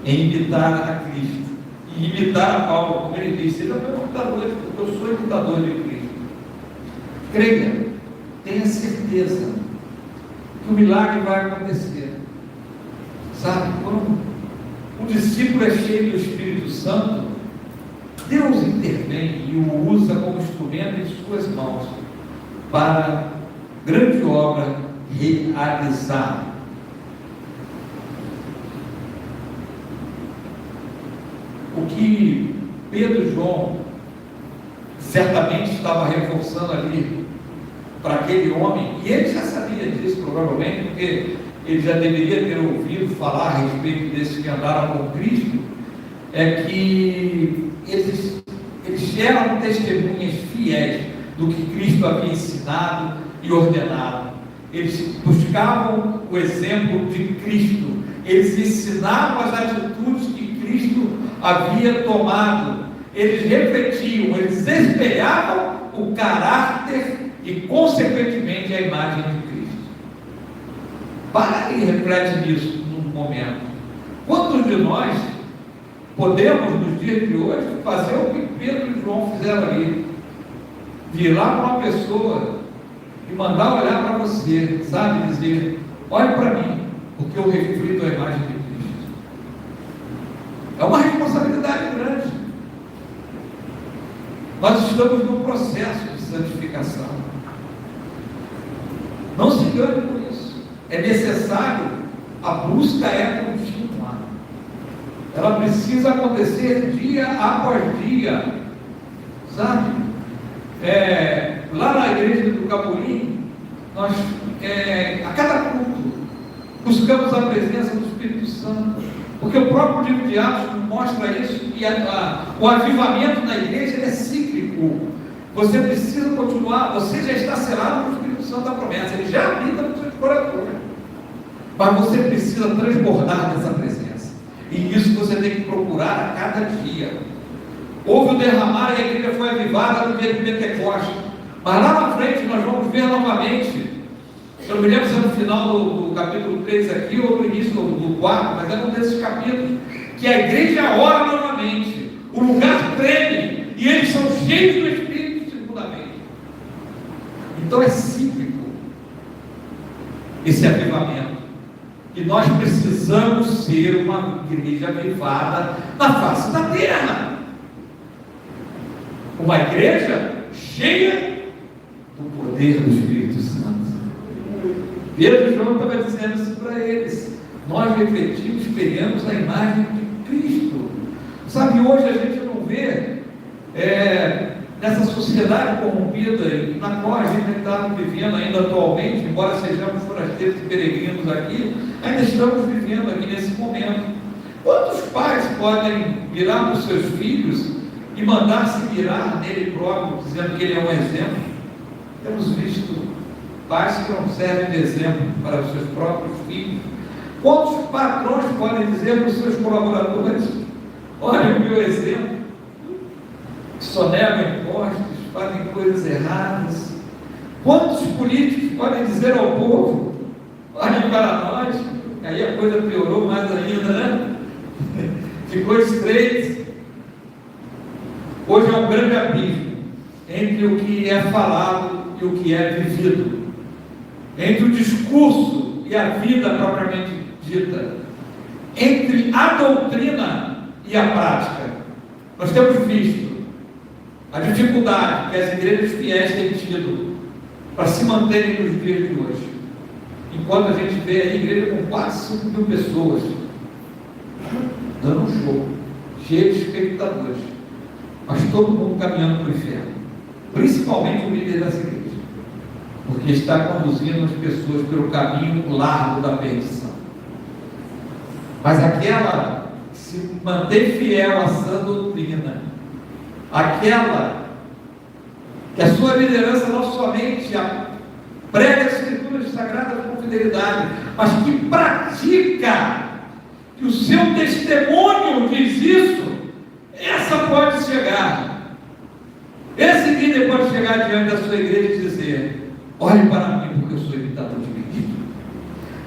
em imitar a Cristo, e imitar a Paulo, como ele disse, ele é meu imitador, eu sou imitador de Cristo. Creia, tenha certeza que o milagre vai acontecer. Sabe, quando um discípulo é cheio do Espírito Santo, Deus intervém e o usa como instrumento em suas mãos para grande obra realizar. O que Pedro e João certamente estava reforçando ali para aquele homem, e ele já sabia disso provavelmente, porque ele já deveria ter ouvido falar a respeito desses que andaram com Cristo, é que eles eram testemunhas fiéis do que Cristo havia ensinado e ordenado. Eles buscavam o exemplo de Cristo, eles ensinavam as atitudes que Cristo havia tomado, eles refletiam, eles espelhavam o caráter e, consequentemente, a imagem de Cristo. Para e reflete nisso num momento. Quantos de nós podemos, nos dias de hoje, fazer o que Pedro e João fizeram ali? Virar para uma pessoa e mandar olhar para você, sabe? Dizer, olhe para mim, porque eu reflito a imagem de Cristo. É uma responsabilidade grande. Nós estamos num processo de santificação. Não se engane com isso. É necessário, a busca é contínua. Ela precisa acontecer dia após dia, sabe? Lá na igreja do Capolim, nós, a cada culto, buscamos a presença do Espírito Santo, porque o próprio livro de Atos mostra isso, e o avivamento da igreja é cíclico. Você precisa continuar, você já está selado com o Espírito Santo da promessa, ele já habita no seu coração, mas você precisa transbordar dessa presença, e isso você tem que procurar a cada dia. Houve o derramar e a igreja foi avivada no dia de Pentecostes, mas lá na frente nós vamos ver novamente. Eu não me lembro se é no final do capítulo 3 aqui ou no início do 4, mas é um desses capítulos, que a igreja ora novamente, o lugar treme, e eles são cheios do Espírito segundamente. Então é cíclico esse avivamento, e nós precisamos ser uma igreja avivada na face da terra, uma igreja cheia do poder do Espírito Santo. Pedro e João estavam dizendo isso para eles. Nós refletimos, espelhamos a imagem de Cristo. Sabe, hoje a gente não vê nessa sociedade corrompida na qual a gente está vivendo ainda atualmente, embora sejamos forasteiros e peregrinos aqui, ainda estamos vivendo aqui nesse momento. Quantos pais podem virar para os seus filhos e mandar-se virar nele próprio, dizendo que ele é um exemplo? Temos visto pais que não servem de exemplo para os seus próprios filhos. Quantos patrões podem dizer para os seus colaboradores: olha o meu exemplo, que só negam impostos, fazem coisas erradas? Quantos políticos podem dizer ao povo: olhem para nós? Aí a coisa piorou mais ainda, né? Ficou estreito. Hoje é um grande abismo entre o que é falado e o que é vivido, entre o discurso e a vida propriamente dita, entre a doutrina e a prática. Nós temos visto a dificuldade que as igrejas fiéis têm tido para se manterem nos dias de hoje, enquanto a gente vê a igreja com quase 5 mil pessoas dando um show, cheio de espectadores, mas todo mundo caminhando para o inferno, principalmente o líder das igrejas, porque está conduzindo as pessoas pelo caminho largo da perdição. Mas aquela que se mantém fiel à sã doutrina, aquela que a sua liderança não somente prega as escrituras sagradas com fidelidade, mas que pratica, que o seu testemunho diz isso, essa pode chegar, esse líder pode chegar diante da sua igreja e dizer: olhe para mim, porque eu sou imitador de Cristo.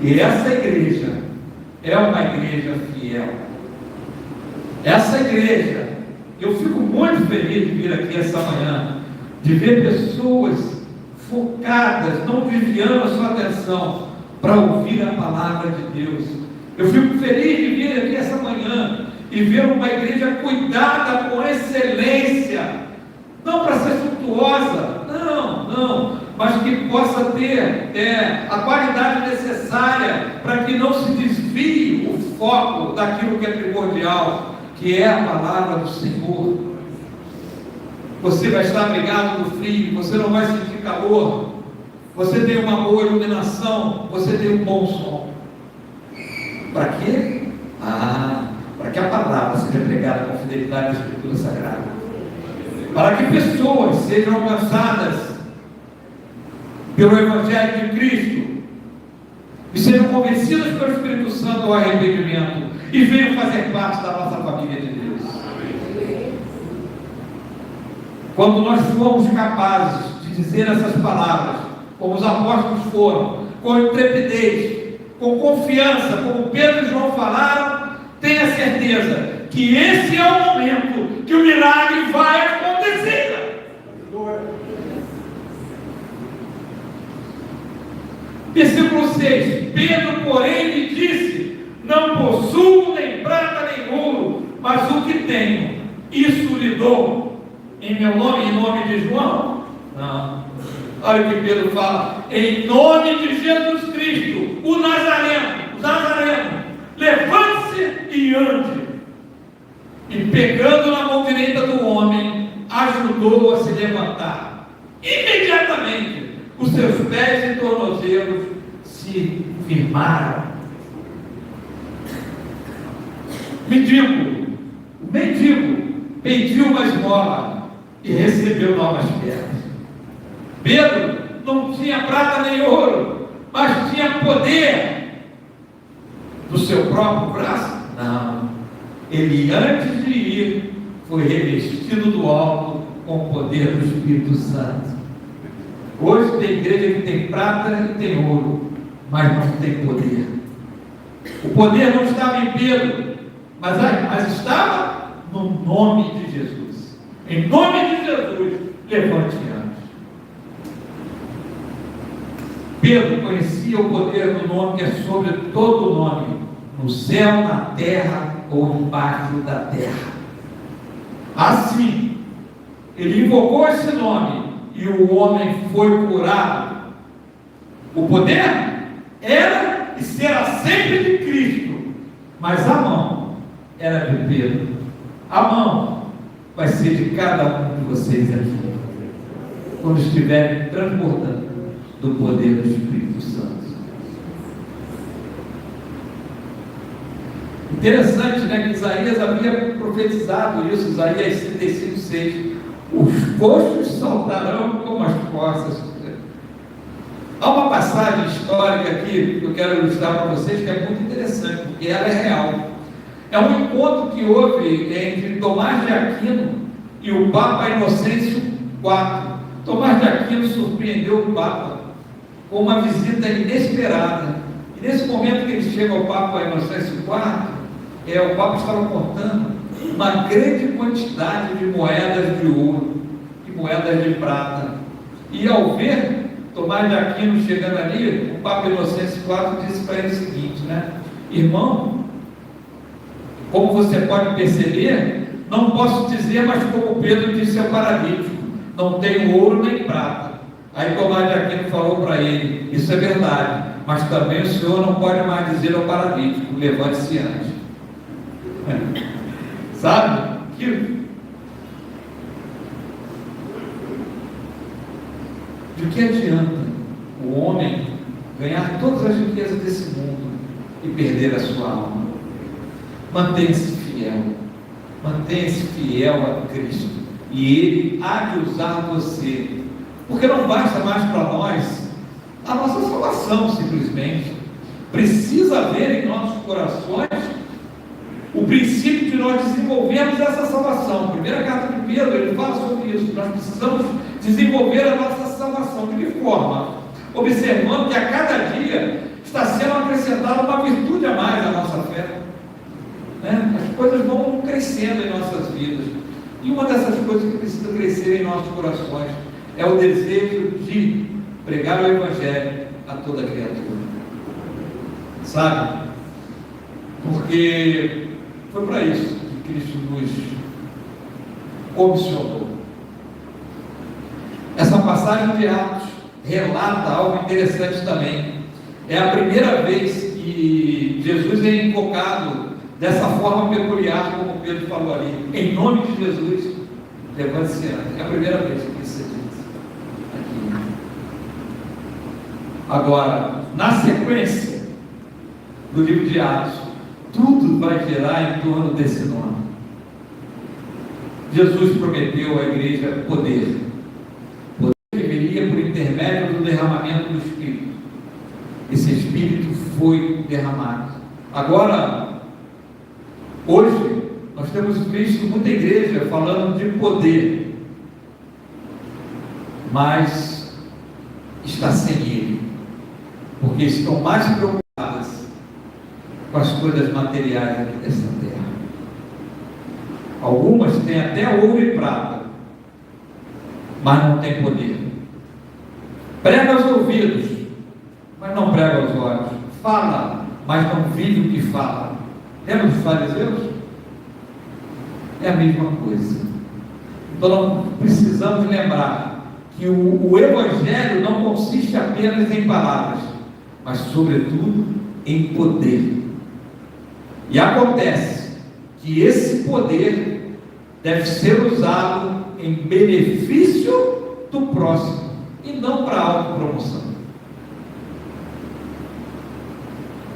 E essa igreja é uma igreja fiel. Essa igreja, eu fico muito feliz de vir aqui essa manhã, de ver pessoas focadas, não desviando a sua atenção para ouvir a palavra de Deus. Eu fico feliz de vir aqui essa manhã e ver uma igreja cuidada com excelência, não para ser suntuosa, não, mas que possa ter a qualidade necessária para que não se desvie o foco daquilo que é primordial, que é a palavra do Senhor. Você vai estar abrigado do frio, você não vai sentir calor, você tem uma boa iluminação, você tem um bom som. Para quê? Para que a palavra seja pregada com fidelidade na Escritura Sagrada, para que pessoas sejam alcançadas pelo Evangelho de Cristo e sejam convencidas pelo Espírito Santo ao arrependimento e venham fazer parte da nossa família de Deus. Quando nós formos capazes de dizer essas palavras, como os apóstolos foram, com intrepidez, com confiança, como Pedro e João falaram, tenha certeza que esse é o momento que o milagre vai acontecer. Versículo 6: Pedro, porém, lhe disse: não possuo nem prata nem ouro, mas o que tenho, isso lhe dou. Em meu nome, em nome de João? Não. Olha o que Pedro fala: em nome de Jesus Cristo, o Nazareno, levante-se e ande. E pegando na mão direita do homem, ajudou a se levantar. imediatamente os seus pés e tornozelos se firmaram. Mendigo pediu uma esmola e recebeu novas pernas. Pedro não tinha prata nem ouro, mas tinha poder do seu próprio braço? Não. Ele, antes de ir, foi revestido do alto com o poder do Espírito Santo. Hoje tem igreja que tem prata e tem ouro, mas não tem poder. O poder não estava em Pedro, mas estava no nome de Jesus. Em nome de Jesus, levante antes. Pedro conhecia o poder do nome que é sobre todo nome, no céu, na terra ou embaixo da terra. Assim, ele invocou esse nome e o homem foi curado. O poder era e será sempre de Cristo, mas a mão era de Pedro. A mão vai ser de cada um de vocês aqui, quando estiverem transbordando do poder do Espírito Santo. Interessante, né, que Isaías havia profetizado isso, Isaías 35:6. Os coxos saltarão como as corças. Há uma passagem histórica aqui que eu quero ilustrar para vocês, que é muito interessante, porque ela é real. É um encontro que houve entre Tomás de Aquino e o Papa Inocêncio IV. Tomás de Aquino surpreendeu o Papa com uma visita inesperada. E nesse momento que ele chega ao Papa Inocêncio IV, o Papa estava contando uma grande quantidade de moedas de ouro e moedas de prata. E ao ver Tomás de Aquino chegando ali, o Papa Inocêncio IV disse para ele o seguinte, né? Irmão, como você pode perceber, não posso dizer, mas como Pedro disse ao paralítico, não tenho ouro nem prata. Aí Tomás de Aquino falou para ele, isso é verdade, mas também o senhor não pode mais dizer ao paralítico, levante-se antes. Sabe? De que adianta o homem ganhar todas as riquezas desse mundo e perder a sua alma? Mantenha-se fiel a Cristo, e Ele há de usar você, porque não basta mais para nós a nossa salvação, simplesmente. Precisa haver em nossos corações o princípio de nós desenvolvermos essa salvação. Primeira carta de Pedro, ele fala sobre isso. Nós precisamos desenvolver a nossa salvação. De que forma? Observando que a cada dia está sendo acrescentada uma virtude a mais à nossa fé, né? As coisas vão crescendo em nossas vidas, e uma dessas coisas que precisa crescer em nossos corações é o desejo de pregar o Evangelho a toda criatura, sabe? Porque foi para isso que Cristo nos comissionou. Essa passagem de Atos relata algo interessante também. É a primeira vez que Jesus é invocado dessa forma peculiar, como Pedro falou ali, em nome de Jesus, levante-se antes. É a primeira vez que isso é dito aqui. Agora, na sequência do livro de Atos, tudo vai girar em torno desse nome. Jesus prometeu à igreja poder que viria por intermédio do derramamento do Espírito. Esse Espírito foi derramado. Agora, hoje, nós temos visto muita igreja falando de poder, mas está sem ele, porque estão mais preocupadas com as coisas materiais aqui dessa terra. Algumas têm até ouro e prata, mas não têm poder. Prega aos ouvidos, mas não prega aos olhos. Fala, mas não vive o que fala. Lembra dos fariseus? É a mesma coisa. Então nós precisamos lembrar que o Evangelho não consiste apenas em palavras, mas sobretudo em poder. E acontece que esse poder deve ser usado em benefício do próximo e não para a autopromoção.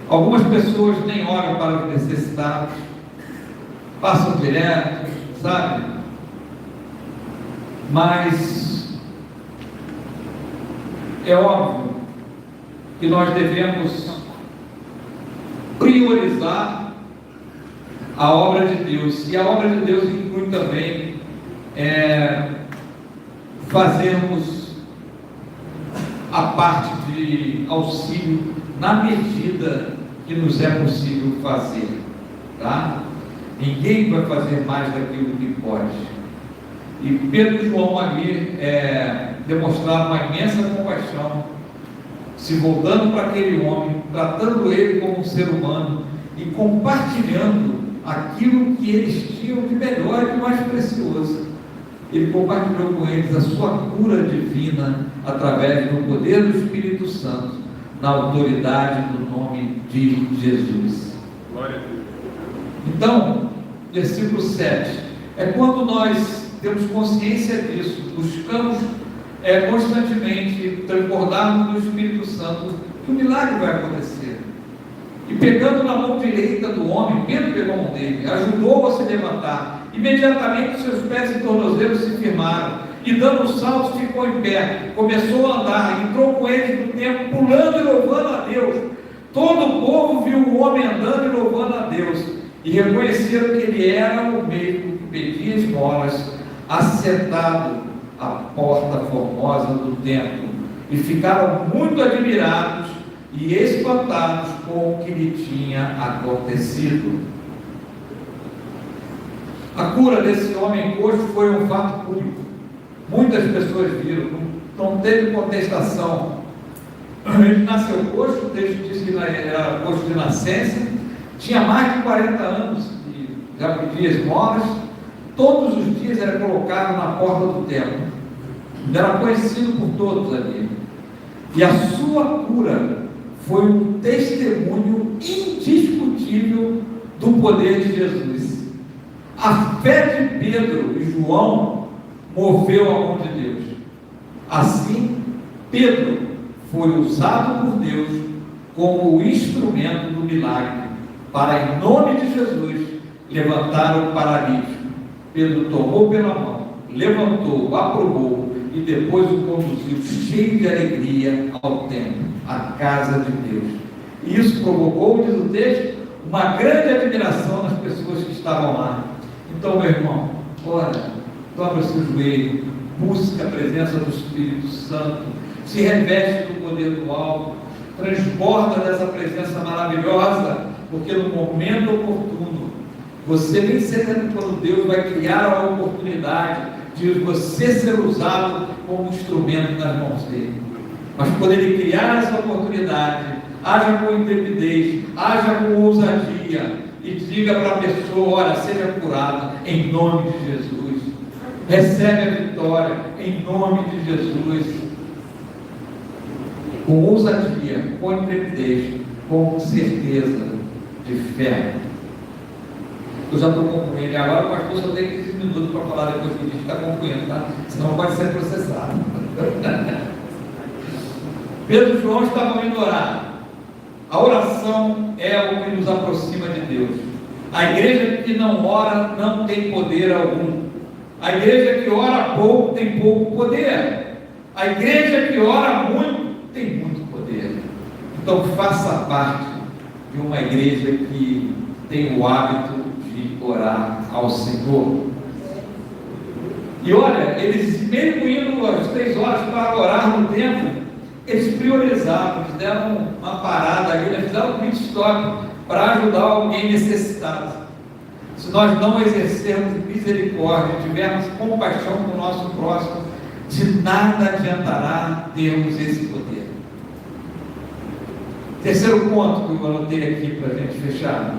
Algumas pessoas nem olham para os necessitados, passam direto, sabe? Mas é óbvio que nós devemos priorizar a obra de Deus, e a obra de Deus inclui também fazermos a parte de auxílio na medida que nos é possível fazer, tá? Ninguém vai fazer mais daquilo que pode. E Pedro e João ali demonstraram uma imensa compaixão, se voltando para aquele homem, tratando ele como um ser humano e compartilhando aquilo que eles tinham de melhor e de mais precioso. Ele compartilhou com eles a sua cura divina através do poder do Espírito Santo, na autoridade do nome de Jesus. Glória a Deus. Então, versículo 7, é quando nós temos consciência disso, buscamos constantemente transbordarmos do Espírito Santo, que o milagre vai acontecer. E pegando na mão direita do homem, Pedro pegou a mão dele, ajudou-o a se levantar. Imediatamente seus pés e tornozelos se firmaram, e dando saltos ficou em pé, começou a andar, entrou com eles no templo, pulando e louvando a Deus. Todo o povo viu o homem andando e louvando a Deus, e reconheceram que ele era o mesmo que pedia esmolas, assentado à porta formosa do templo, e ficaram muito admirados e espantados com o que lhe tinha acontecido. A cura desse homem coxo foi um fato público. Muitas pessoas viram, não teve contestação. Ele nasceu coxo, o texto diz que era coxo de nascença, tinha mais de 40 anos e já pedia esmolas. Todos os dias era colocado na porta do templo, era conhecido por todos ali, e a sua cura foi um testemunho indiscutível do poder de Jesus. A fé de Pedro e João moveu a mão de Deus. Assim, Pedro foi usado por Deus como o instrumento do milagre, para, em nome de Jesus, levantar o paralítico. Pedro tomou pela mão, levantou, aprovou e depois o conduziu cheio de alegria ao templo, à casa de Deus. E isso provocou, diz o texto, uma grande admiração nas pessoas que estavam lá. Então, meu irmão, ora, dobra o seu joelho, busca a presença do Espírito Santo, se reveste do poder do alto, transborda dessa presença maravilhosa, porque no momento oportuno, você nem sabe quando Deus vai criar a oportunidade de você ser usado como instrumento nas mãos dele. Mas quando ele criar essa oportunidade, haja com intrepidez, haja com ousadia, e diga para a pessoa: olha, seja curada em nome de Jesus, recebe a vitória em nome de Jesus, com ousadia, com intrepidez, com certeza de fé. Eu já estou concluindo, agora o pastor só tem 15 minutos para falar depois que a gente está concluindo, tá? Senão pode ser processado. Pedro e João estavam indo orar. A oração é o que nos aproxima de Deus. A igreja que não ora não tem poder algum. A igreja que ora pouco tem pouco poder. A igreja que ora muito tem muito poder. Então faça parte de uma igreja que tem o hábito de orar ao Senhor. E olha, eles mesmo indo às 3 horas para orar no templo, eles priorizavam, eles deram uma parada ali, eles fizeram um pit stop para ajudar alguém necessitado. Se nós não exercermos misericórdia, tivermos compaixão com o nosso próximo, de nada adiantará termos esse poder. Terceiro ponto que eu anotei aqui para a gente fechar: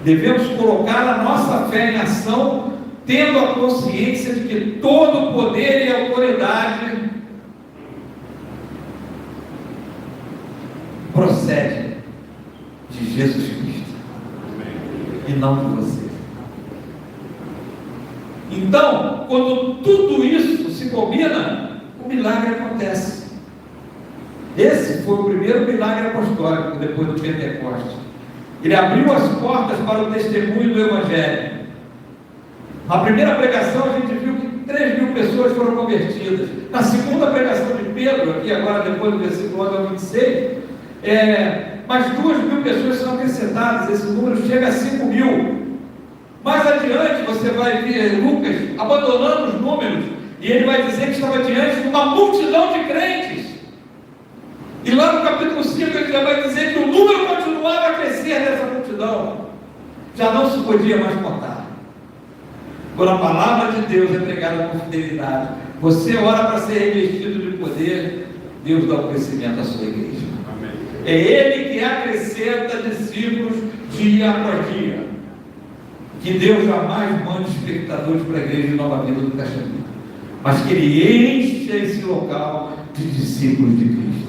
devemos colocar a nossa fé em ação, tendo a consciência de que todo poder e autoridade procede de Jesus Cristo e não de você. Então, quando tudo isso se combina, o milagre acontece. Esse foi o primeiro milagre apostólico depois do Pentecostes. Ele abriu as portas para o testemunho do Evangelho. Na primeira pregação a gente viu que 3.000 pessoas foram convertidas. Na segunda pregação de Pedro, aqui agora depois do versículo 11 ao 26, mais 2.000 pessoas são acrescentadas. Esse número chega a 5.000. Mais adiante você vai ver Lucas abandonando os números, e ele vai dizer que estava diante de uma multidão de crentes. E lá no capítulo 5 ele já vai dizer que o número continuava a crescer dessa multidão. Já não se podia mais contar. Quando a palavra de Deus é pregada com fidelidade, você ora para ser revestido de poder, Deus dá o crescimento à sua igreja. Amém. É Ele que acrescenta discípulos dia após dia. Que Deus jamais mande espectadores para a igreja de Nova Vida do Caxambi, mas que Ele encha esse local de discípulos de Cristo.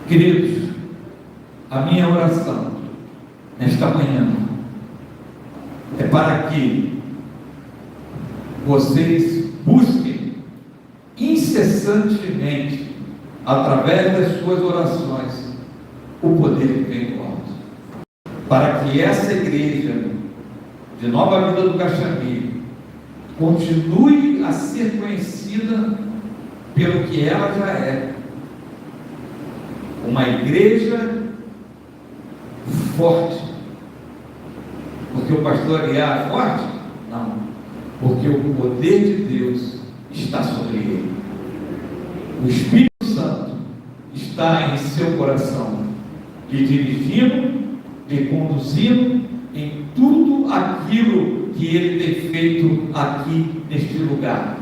Queridos, a minha oração nesta manhã é para que vocês busquem incessantemente, através das suas orações, o poder que vem do alto, para que essa igreja de Nova Vida do Caxambi continue a ser conhecida pelo que ela já é, uma igreja forte. Porque o pastor Aguiar é forte? Não, porque o poder de Deus está sobre ele. O Espírito Santo está em seu coração, lhe dirigindo, lhe conduzindo em tudo aquilo que ele tem feito aqui neste lugar.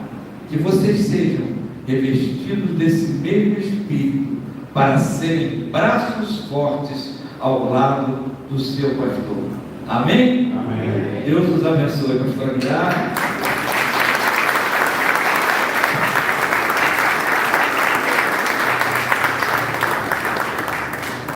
Que vocês sejam revestidos desse mesmo Espírito, para serem braços fortes ao lado do seu pastor. Amém? Amém. Deus nos abençoe, pastor Aguiar.